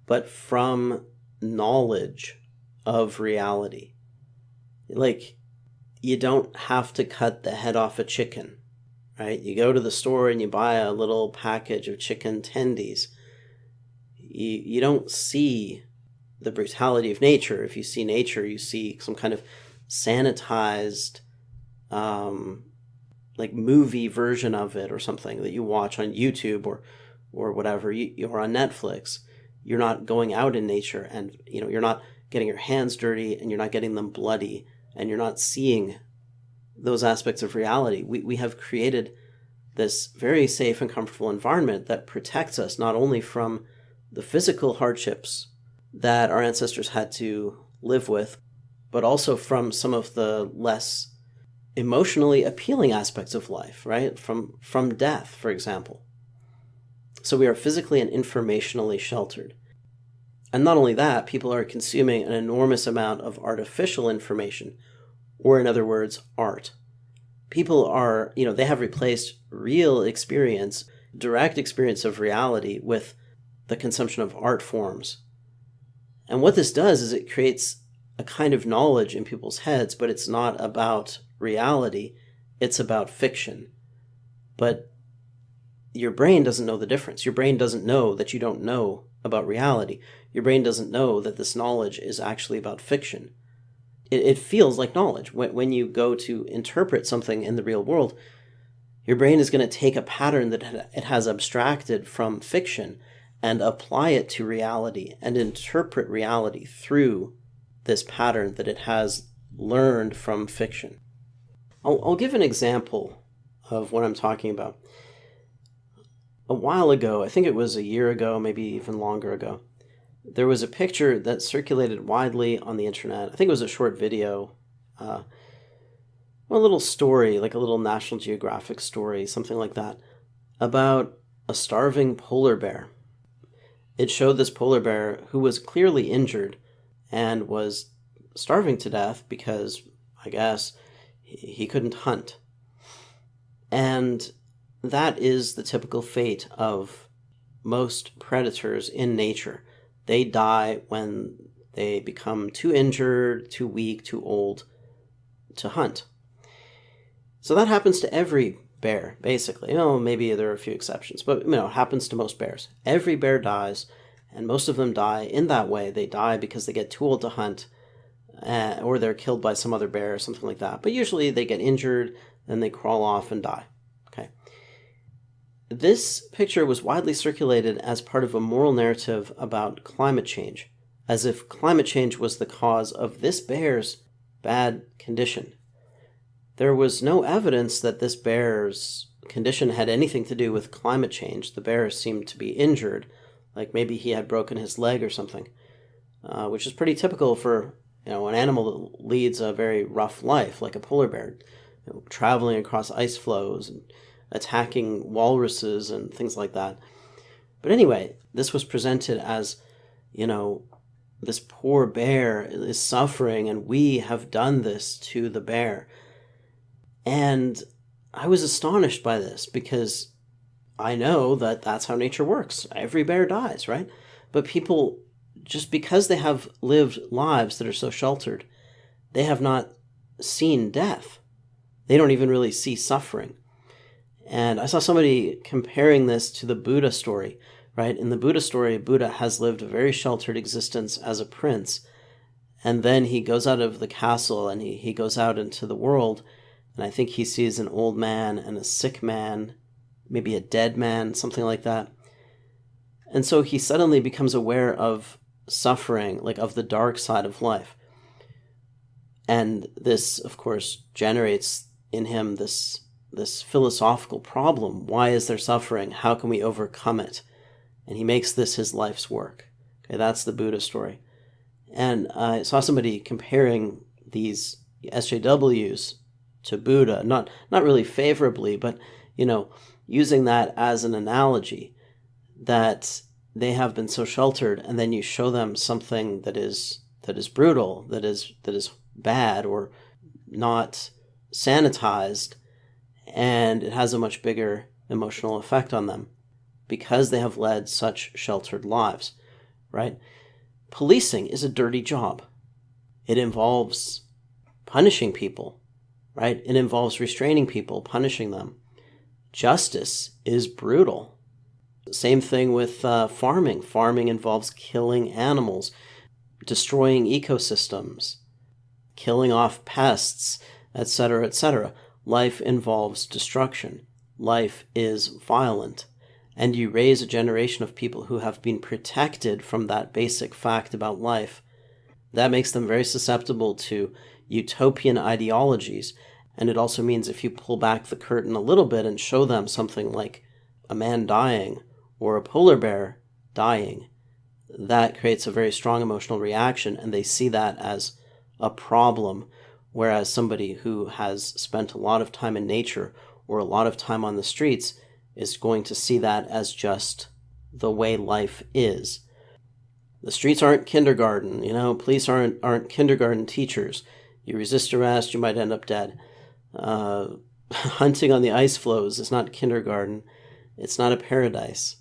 but from knowledge of reality. Like, you don't have to cut the head off a chicken, right? You go to the store and you buy a little package of chicken tendies. You don't see the brutality of nature. If you see nature, you see some kind of sanitized, movie version of it or something that you watch on YouTube or whatever, or on Netflix. You're not going out in nature, and you're not getting your hands dirty, and you're not getting them bloody, and you're not seeing those aspects of reality. We have created this very safe and comfortable environment that protects us not only from the physical hardships that our ancestors had to live with, but also from some of the less emotionally appealing aspects of life, right? From death, for example. So we are physically and informationally sheltered. And not only that, people are consuming an enormous amount of artificial information, or in other words, art. People are, they have replaced real experience, direct experience of reality with the consumption of art forms. And what this does is it creates a kind of knowledge in people's heads, but it's not about reality, it's about fiction. But your brain doesn't know the difference. Your brain doesn't know that you don't know about reality. Your brain doesn't know that this knowledge is actually about fiction. It feels like knowledge. When you go to interpret something in the real world, your brain is going to take a pattern that it has abstracted from fiction and apply it to reality and interpret reality through this pattern that it has learned from fiction. I'll give an example of what I'm talking about. A while ago, I think it was a year ago, maybe even longer ago, there was a picture that circulated widely on the internet. I think it was a short video, a little story, like a little National Geographic story, something like that, about a starving polar bear. It showed this polar bear who was clearly injured and was starving to death because, I guess, he couldn't hunt. And that is the typical fate of most predators in nature. They die when they become too injured, too weak, too old to hunt. So that happens to every bear, basically. Maybe there are a few exceptions, but it happens to most bears. Every bear dies, and most of them die in that way. They die because they get too old to hunt, or they're killed by some other bear or something like that. But usually they get injured, then they crawl off and die. Okay. This picture was widely circulated as part of a moral narrative about climate change, as if climate change was the cause of this bear's bad condition. There was no evidence that this bear's condition had anything to do with climate change. The bear seemed to be injured, like maybe he had broken his leg or something, which is pretty typical for an animal that leads a very rough life, like a polar bear, traveling across ice floes and attacking walruses and things like that. But anyway, this was presented as, this poor bear is suffering and we have done this to the bear. And I was astonished by this because I know that that's how nature works. Every bear dies, right? But people, just because they have lived lives that are so sheltered, they have not seen death. They don't even really see suffering. And I saw somebody comparing this to the Buddha story, right? In the Buddha story, Buddha has lived a very sheltered existence as a prince. And then he goes out of the castle and he goes out into the world. And I think he sees an old man and a sick man, maybe a dead man, something like that. And so he suddenly becomes aware of suffering, like of the dark side of life. And this, of course, generates in him this philosophical problem. Why is there suffering? How can we overcome it? And he makes this his life's work. Okay, that's the Buddha story. And I saw somebody comparing these SJWs to Buddha, not really favorably, but using that as an analogy, that they have been so sheltered, and then you show them something that is brutal, that is bad or not sanitized, and it has a much bigger emotional effect on them because they have led such sheltered lives, right? Policing is a dirty job. It involves punishing people, right? It involves restraining people, punishing them. Justice is brutal. Same thing with farming. Farming involves killing animals, destroying ecosystems, killing off pests, etc., etc. Life involves destruction. Life is violent. And you raise a generation of people who have been protected from that basic fact about life. That makes them very susceptible to utopian ideologies. And it also means if you pull back the curtain a little bit and show them something like a man dying or a polar bear dying, that creates a very strong emotional reaction, and they see that as a problem, whereas somebody who has spent a lot of time in nature or a lot of time on the streets is going to see that as just the way life is. The streets aren't kindergarten, police aren't kindergarten teachers. You resist arrest, you might end up dead. Hunting on the ice floes is not kindergarten. It's not a paradise.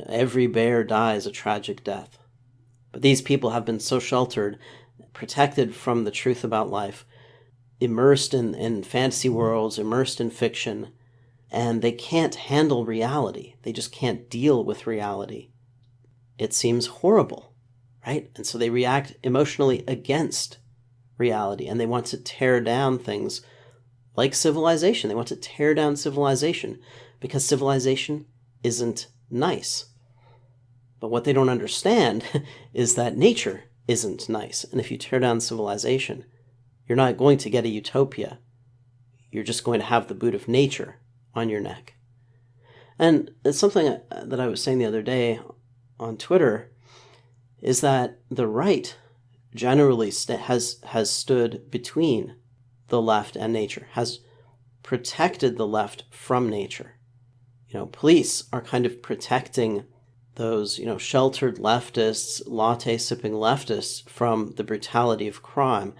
Every bear dies a tragic death. But these people have been so sheltered, protected from the truth about life, immersed in fantasy worlds, immersed in fiction, and they can't handle reality. They just can't deal with reality. It seems horrible, right? And so they react emotionally against reality, and they want to tear down things like civilization. They want to tear down civilization because civilization isn't nice. But what they don't understand is that nature isn't nice. And if you tear down civilization, you're not going to get a utopia. You're just going to have the boot of nature on your neck. And it's something that I was saying the other day on Twitter, is that the right generally has stood between the left and nature, has protected the left from nature. Police are kind of protecting those, sheltered leftists, latte-sipping leftists from the brutality of crime.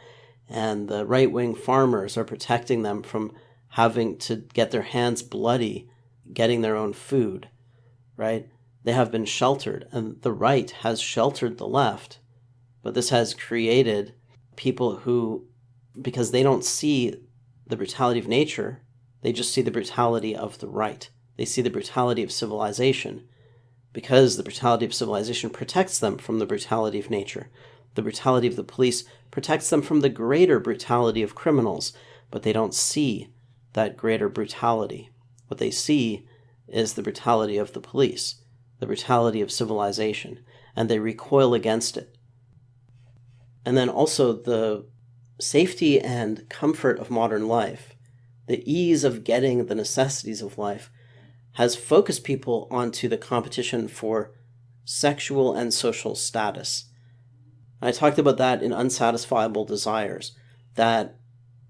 And the right-wing farmers are protecting them from having to get their hands bloody, getting their own food, right? They have been sheltered, and the right has sheltered the left. But this has created people who, because they don't see the brutality of nature, they just see the brutality of the right. They see the brutality of civilization, because the brutality of civilization protects them from the brutality of nature. The brutality of the police protects them from the greater brutality of criminals, but they don't see that greater brutality. What they see is the brutality of the police, the brutality of civilization, and they recoil against it. And then also the safety and comfort of modern life, the ease of getting the necessities of life, has focused people onto the competition for sexual and social status. I talked about that in Unsatisfiable Desires, that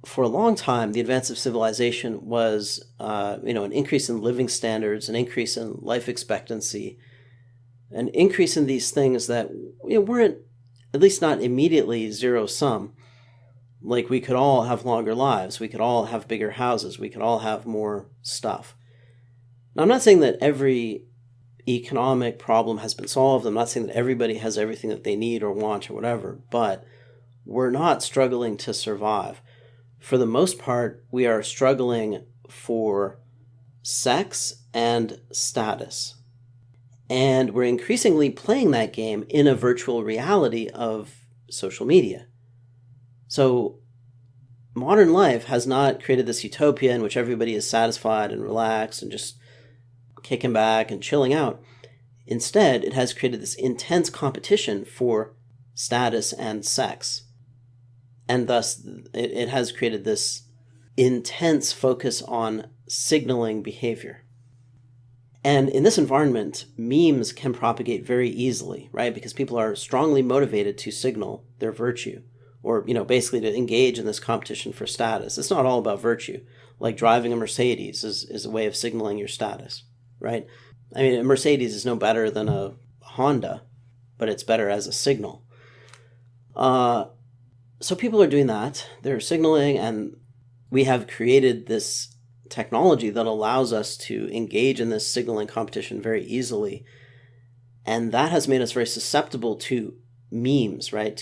for a long time, the advance of civilization was, an increase in living standards, an increase in life expectancy, an increase in these things that weren't, at least not immediately, zero-sum. Like, we could all have longer lives, we could all have bigger houses, we could all have more stuff. Now, I'm not saying that every economic problem has been solved. I'm not saying that everybody has everything that they need or want or whatever, but we're not struggling to survive. For the most part, we are struggling for sex and status. And we're increasingly playing that game in a virtual reality of social media. So modern life has not created this utopia in which everybody is satisfied and relaxed and just kicking back and chilling out. Instead, it has created this intense competition for status and sex. And thus, it has created this intense focus on signaling behavior. And in this environment, memes can propagate very easily, right? Because people are strongly motivated to signal their virtue, or, basically to engage in this competition for status. It's not all about virtue. Like driving a Mercedes is a way of signaling your status, right? I mean, a Mercedes is no better than a Honda, but it's better as a signal. So people are doing that. They're signaling, and we have created this technology that allows us to engage in this signaling competition very easily. And that has made us very susceptible to memes, right?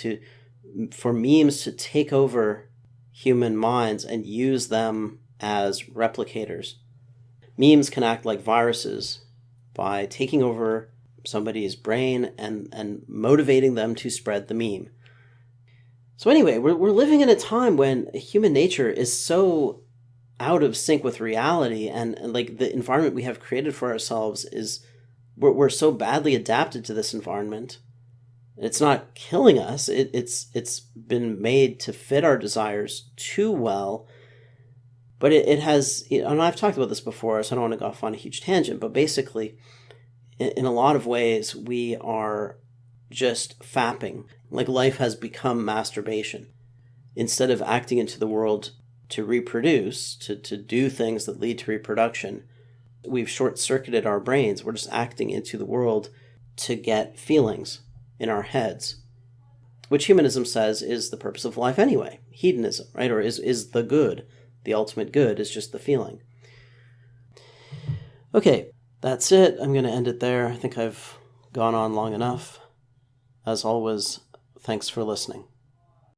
For memes to take over human minds and use them as replicators. Memes can act like viruses by taking over somebody's brain and motivating them to spread the meme. So anyway, we're living in a time when human nature is so out of sync with reality, and like the environment we have created for ourselves is, we're so badly adapted to this environment. It's not killing us. It's been made to fit our desires too well. But it has, and I've talked about this before, so I don't want to go off on a huge tangent, but basically, in a lot of ways, we are just fapping. Like, life has become masturbation. Instead of acting into the world to reproduce, to do things that lead to reproduction, we've short-circuited our brains. We're just acting into the world to get feelings in our heads, which humanism says is the purpose of life anyway. Hedonism, right? Or is the good. The ultimate good is just the feeling. Okay, that's it. I'm going to end it there. I think I've gone on long enough. As always, thanks for listening.